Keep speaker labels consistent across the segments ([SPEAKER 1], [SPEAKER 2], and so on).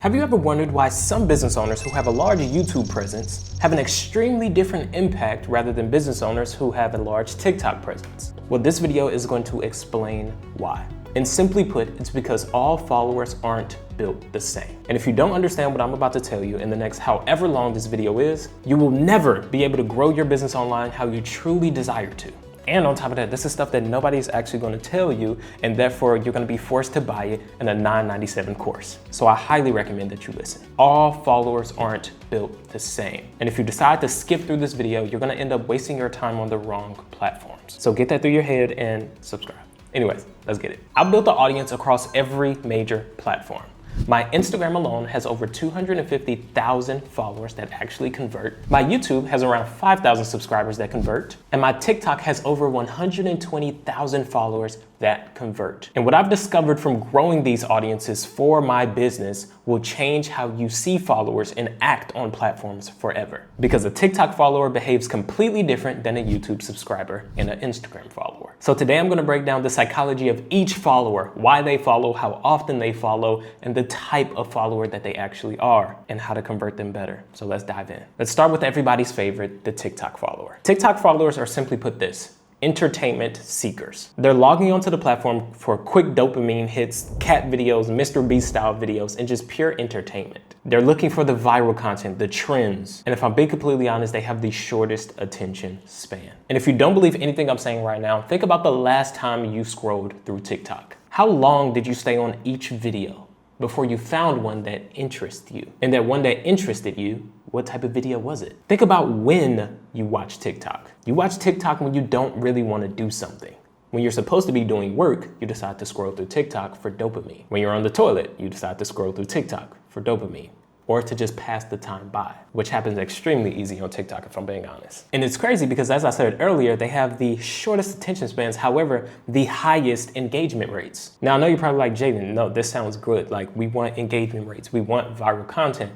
[SPEAKER 1] Have you ever wondered why some business owners who have a large YouTube presence have an extremely different impact rather than business owners who have a large TikTok presence? Well, this video is going to explain why. And simply put, it's because all followers aren't built the same. And if you don't understand what I'm about to tell you in the next however long this video is, you will never be able to grow your business online how you truly desire to. And on top of that, this is stuff that nobody's actually going to tell you, and therefore you're going to be forced to buy it in a $9.97 course. So I highly recommend that you listen. All followers aren't built the same. And if you decide to skip through this video, you're going to end up wasting your time on the wrong platforms. So get that through your head and subscribe. Anyways, let's get it. I've built an audience across every major platform. My Instagram alone has over 250,000 followers that actually convert. My YouTube has around 5,000 subscribers that convert. And my TikTok has over 120,000 followers that convert. And what I've discovered from growing these audiences for my business will change how you see followers and act on platforms forever. Because a TikTok follower behaves completely different than a YouTube subscriber and an Instagram follower. So today I'm going to break down the psychology of each follower, why they follow, how often they follow, and the type of follower that they actually are, and how to convert them better. So let's dive in. Let's start with everybody's favorite, the TikTok follower. TikTok followers are simply put this: entertainment seekers. They're logging onto the platform for quick dopamine hits, cat videos, Mr. Beast style videos, and just pure entertainment. They're looking for the viral content, the trends. And if I'm being completely honest, they have the shortest attention span. And if you don't believe anything I'm saying right now, think about the last time you scrolled through TikTok. How long did you stay on each video before you found one that interested you? And that one that interested you, what type of video was it? Think about when you watch TikTok. You watch TikTok when you don't really want to do something. When you're supposed to be doing work, you decide to scroll through TikTok for dopamine. When you're on the toilet, you decide to scroll through TikTok for dopamine, or to just pass the time by, which happens extremely easy on TikTok if I'm being honest. And it's crazy because, as I said earlier, they have the shortest attention spans, however, the highest engagement rates. Now, I know you're probably like, Jaden, no, this sounds good. Like, we want engagement rates, we want viral content.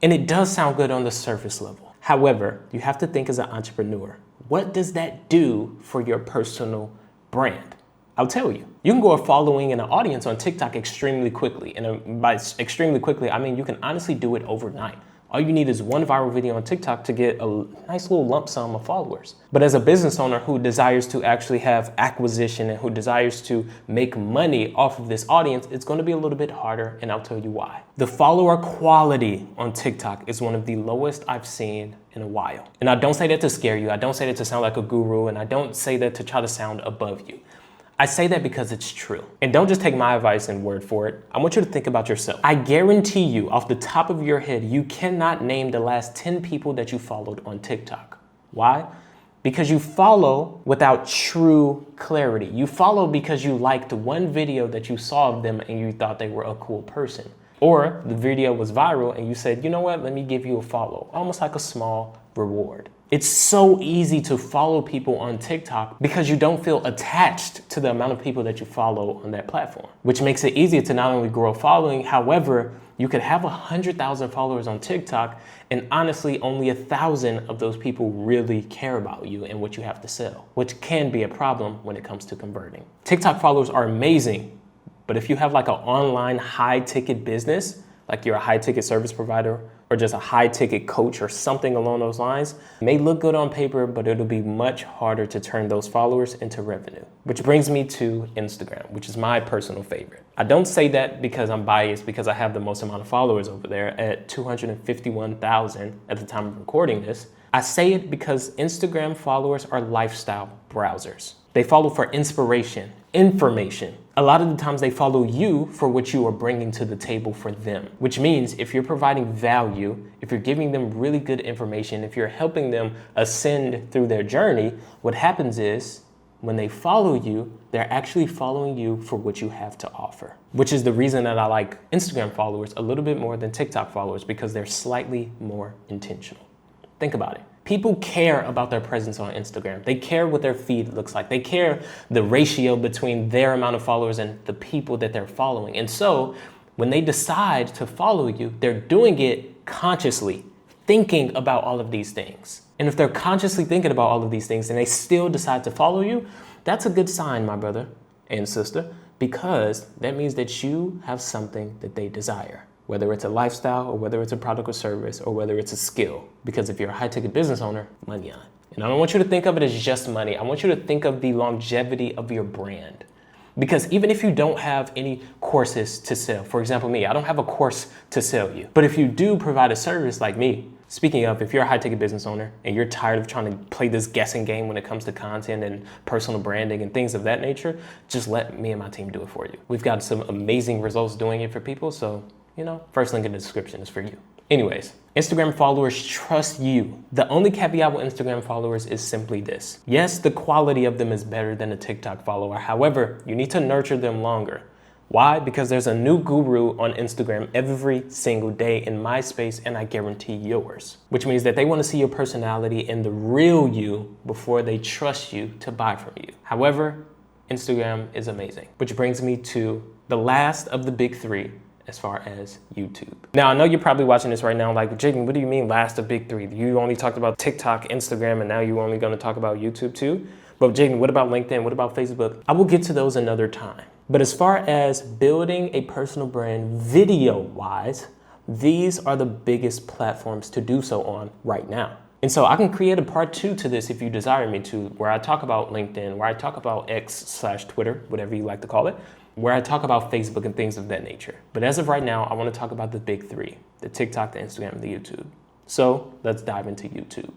[SPEAKER 1] And it does sound good on the surface level. However, you have to think as an entrepreneur, what does that do for your personal brand? I'll tell you. You can grow a following and an audience on TikTok extremely quickly. And by extremely quickly, I mean you can honestly do it overnight. All you need is one viral video on TikTok to get a nice little lump sum of followers. But as a business owner who desires to actually have acquisition and who desires to make money off of this audience, it's going to be a little bit harder, and I'll tell you why. The follower quality on TikTok is one of the lowest I've seen in a while. And I don't say that to scare you. I don't say that to sound like a guru, and I don't say that to try to sound above you. I say that because it's true. And don't just take my advice and word for it. I want you to think about yourself. I guarantee you, off the top of your head, you cannot name the last 10 people that you followed on TikTok. Why? Because you follow without true clarity. You follow because you liked one video that you saw of them and you thought they were a cool person. Or the video was viral and you said, you know what, let me give you a follow. Almost like a small reward. It's so easy to follow people on TikTok because you don't feel attached to the amount of people that you follow on that platform, which makes it easier to not only grow a following. However, you could have 100,000 followers on TikTok, and honestly, only 1,000 of those people really care about you and what you have to sell, which can be a problem when it comes to converting. TikTok followers are amazing, but if you have like an online high ticket business, like you're a high ticket service provider or just a high ticket coach or something along those lines, it may look good on paper, but it'll be much harder to turn those followers into revenue. Which brings me to Instagram, which is my personal favorite. I don't say that because I'm biased, because I have the most amount of followers over there at 251,000 at the time of recording this. I say it because Instagram followers are lifestyle browsers. They follow for inspiration, information. A lot of the times they follow you for what you are bringing to the table for them, which means if you're providing value, if you're giving them really good information, if you're helping them ascend through their journey, what happens is when they follow you, they're actually following you for what you have to offer, which is the reason that I like Instagram followers a little bit more than TikTok followers, because they're slightly more intentional. Think about it. People care about their presence on Instagram. They care what their feed looks like. They care the ratio between their amount of followers and the people that they're following. And so when they decide to follow you, they're doing it consciously, thinking about all of these things. And if they're consciously thinking about all of these things and they still decide to follow you, that's a good sign, my brother and sister, because that means that you have something that they desire. whether it's a lifestyle or whether it's a product or service or whether it's a skill. Because if you're a high-ticket business owner, money on. And I don't want you to think of it as just money. I want you to think of the longevity of your brand. Because even if you don't have any courses to sell, for example, me, I don't have a course to sell you. But if you do provide a service like me, speaking of, if you're a high-ticket business owner and you're tired of trying to play this guessing game when it comes to content and personal branding and things of that nature, just let me and my team do it for you. We've got some amazing results doing it for people, so first link in the description is for you. Anyways, Instagram followers trust you. The only caveat with Instagram followers is simply this. Yes, the quality of them is better than a TikTok follower. However, you need to nurture them longer. Why? Because there's a new guru on Instagram every single day in my space, and I guarantee yours. Which means that they want to see your personality and the real you before they trust you to buy from you. However, Instagram is amazing. Which brings me to the last of the big three, as far as YouTube. Now, I know you're probably watching this right now like, Jaden, what do you mean last of big three? You only talked about TikTok, Instagram, and now you're only gonna talk about YouTube too? But Jaden, what about LinkedIn? What about Facebook? I will get to those another time. But as far as building a personal brand video-wise, these are the biggest platforms to do so on right now. And so I can create a part 2 to this if you desire me to, where I talk about LinkedIn, where I talk about X/Twitter, whatever you like to call it, where I talk about Facebook and things of that nature. But as of right now, I want to talk about the big three, the TikTok, the Instagram, and the YouTube. So let's dive into YouTube.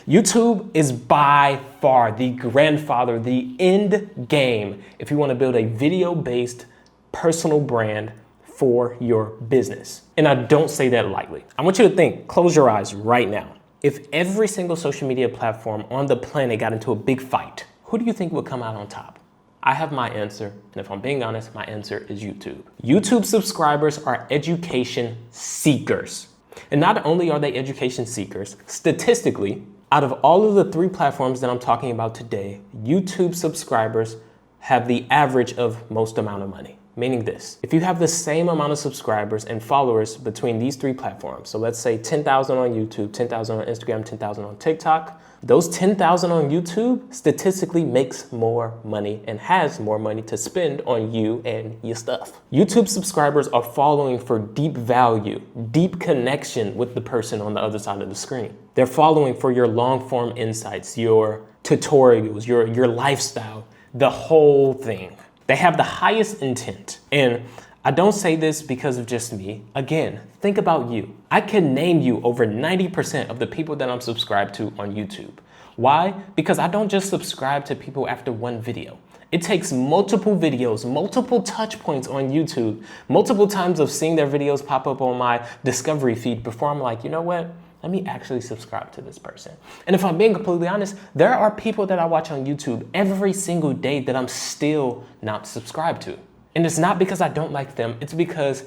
[SPEAKER 1] YouTube is by far the grandfather, the end game, if you want to build a video-based personal brand for your business. And I don't say that lightly. I want you to think, close your eyes right now. If every single social media platform on the planet got into a big fight, who do you think would come out on top? I have my answer, and if I'm being honest, my answer is YouTube. YouTube subscribers are education seekers. And not only are they education seekers, statistically, out of all of the 3 platforms that I'm talking about today, YouTube subscribers have the average of most amount of money. Meaning this, if you have the same amount of subscribers and followers between these 3 platforms, so let's say 10,000 on YouTube, 10,000 on Instagram, 10,000 on TikTok, those 10,000 on YouTube statistically makes more money and has more money to spend on you and your stuff. YouTube subscribers are following for deep value, deep connection with the person on the other side of the screen. They're following for your long form insights, your tutorials, your lifestyle, the whole thing. They have the highest intent. And I don't say this because of just me. Again, think about you. I can name you over 90% of the people that I'm subscribed to on YouTube. Why? Because I don't just subscribe to people after one video. It takes multiple videos, multiple touch points on YouTube, multiple times of seeing their videos pop up on my discovery feed before I'm like, you know what? Let me actually subscribe to this person. And if I'm being completely honest, there are people that I watch on YouTube every single day that I'm still not subscribed to. And it's not because I don't like them, it's because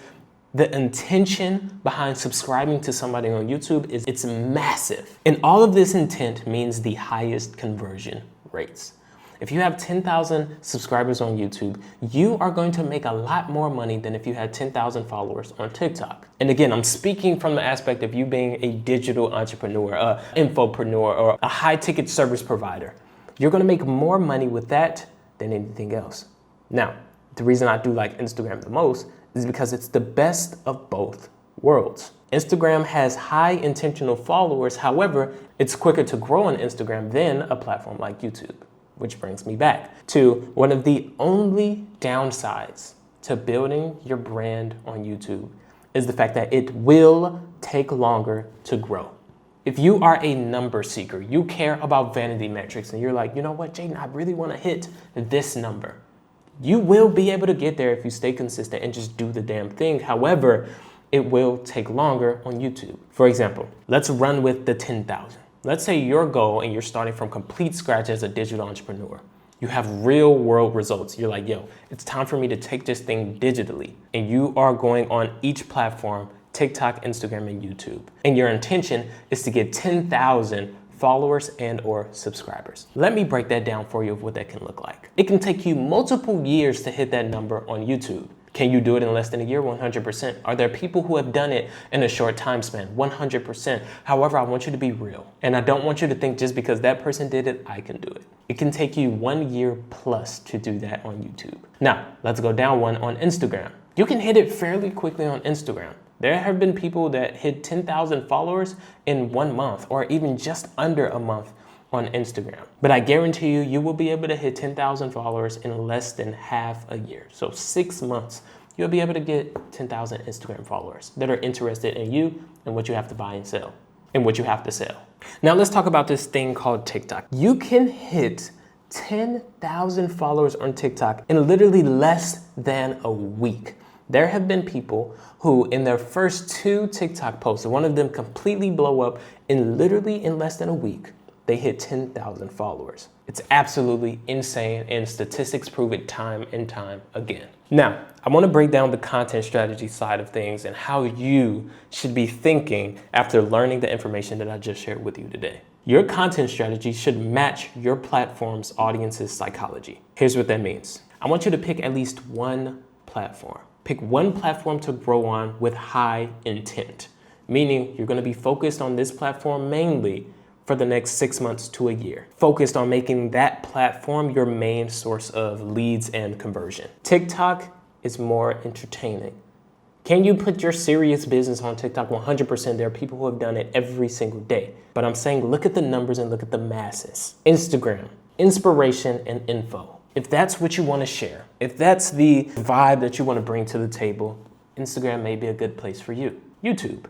[SPEAKER 1] the intention behind subscribing to somebody on YouTube it's massive. And all of this intent means the highest conversion rates. If you have 10,000 subscribers on YouTube, you are going to make a lot more money than if you had 10,000 followers on TikTok. And again, I'm speaking from the aspect of you being a digital entrepreneur, a infopreneur, or a high ticket service provider. You're gonna make more money with that than anything else. Now, the reason I do like Instagram the most is because it's the best of both worlds. Instagram has high intentional followers. However, it's quicker to grow on Instagram than a platform like YouTube. Which brings me back to one of the only downsides to building your brand on YouTube is the fact that it will take longer to grow. If you are a number seeker, you care about vanity metrics, and you're like, you know what, Jaden, I really want to hit this number. You will be able to get there if you stay consistent and just do the damn thing. However, it will take longer on YouTube. For example, let's run with the 10,000. Let's say your goal and you're starting from complete scratch as a digital entrepreneur. You have real world results. You're like, yo, it's time for me to take this thing digitally. And you are going on each platform, TikTok, Instagram, and YouTube. And your intention is to get 10,000 followers and or subscribers. Let me break that down for you of what that can look like. It can take you multiple years to hit that number on YouTube. Can you do it in less than a year? 100%. Are there people who have done it in a short time span? 100%. However, I want you to be real. And I don't want you to think just because that person did it, I can do it. It can take you 1 year plus to do that on YouTube. Now, let's go down one on Instagram. You can hit it fairly quickly on Instagram. There have been people that hit 10,000 followers in 1 month or even just under a month on Instagram. But I guarantee you, you will be able to hit 10,000 followers in less than half a year. So 6 months, you'll be able to get 10,000 Instagram followers that are interested in you and what you have to buy and sell and what you have to sell. Now let's talk about this thing called TikTok. You can hit 10,000 followers on TikTok in literally less than a week. There have been people who in their first 2 TikTok posts, one of them completely blow up in literally in less than a week, they hit 10,000 followers. It's absolutely insane, and statistics prove it time and time again. Now, I want to break down the content strategy side of things and how you should be thinking after learning the information that I just shared with you today. Your content strategy should match your platform's audience's psychology. Here's what that means. I want you to pick at least one platform. Pick one platform to grow on with high intent, meaning you're going to be focused on this platform mainly for the next 6 months to a year, focused on making that platform your main source of leads and conversion. TikTok is more entertaining. Can you put your serious business on TikTok? 100%. There are people who have done it every single day. But I'm saying look at the numbers and look at the masses. Instagram, inspiration and info. If that's what you want to share, if that's the vibe that you want to bring to the table, Instagram may be a good place for you. YouTube,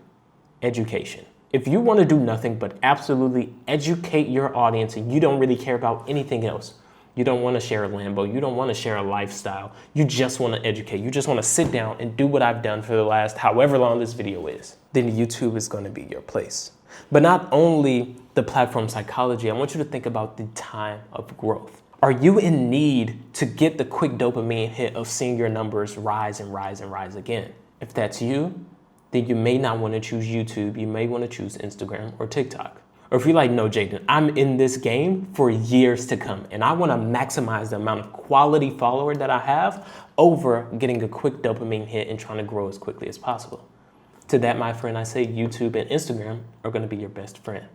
[SPEAKER 1] education. If you want to do nothing but absolutely educate your audience and you don't really care about anything else, you don't want to share a Lambo, you don't want to share a lifestyle, you just want to educate, you just want to sit down and do what I've done for the last however long this video is, then YouTube is going to be your place. But not only the platform psychology, I want you to think about the time of growth. Are you in need to get the quick dopamine hit of seeing your numbers rise and rise and rise again? If that's you, then you may not want to choose YouTube. You may want to choose Instagram or TikTok. Or if you're like, no, Jaden, I'm in this game for years to come and I want to maximize the amount of quality follower that I have over getting a quick dopamine hit and trying to grow as quickly as possible. To that, my friend, I say YouTube and Instagram are going to be your best friend.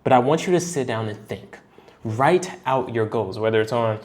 [SPEAKER 1] But I want you to sit down and think. Write out your goals, whether it's on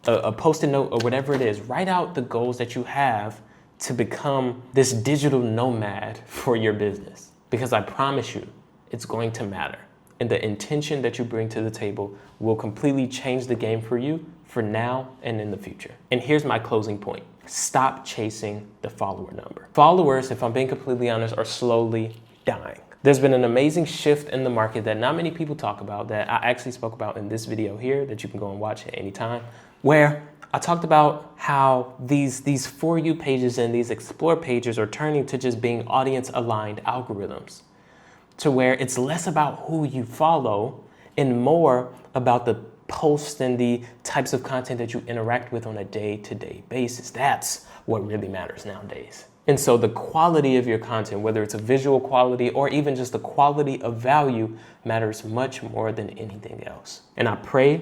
[SPEAKER 1] a Post-it note or whatever it is. Write out the goals that you have to become this digital nomad for your business. Because I promise you, it's going to matter. And the intention that you bring to the table will completely change the game for you for now and in the future. And here's my closing point. Stop chasing the follower number. Followers, if I'm being completely honest, are slowly dying. There's been an amazing shift in the market that not many people talk about, that I actually spoke about in this video here that you can go and watch at any time, where I talked about how these For You pages and these Explore pages are turning to just being audience-aligned algorithms, to where it's less about who you follow and more about the posts and the types of content that you interact with on a day-to-day basis. That's what really matters nowadays. And so the quality of your content, whether it's a visual quality or even just the quality of value, matters much more than anything else. And I pray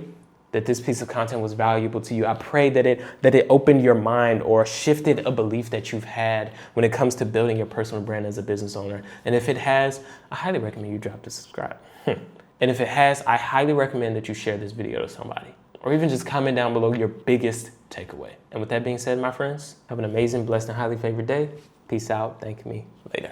[SPEAKER 1] that this piece of content was valuable to you. I pray that it opened your mind or shifted a belief that you've had when it comes to building your personal brand as a business owner. And if it has, I highly recommend you drop the subscribe. And if it has, I highly recommend that you share this video to somebody, or even just comment down below your biggest takeaway. And with that being said, my friends, have an amazing, blessed, and highly favored day. Peace out. Thank me. Later.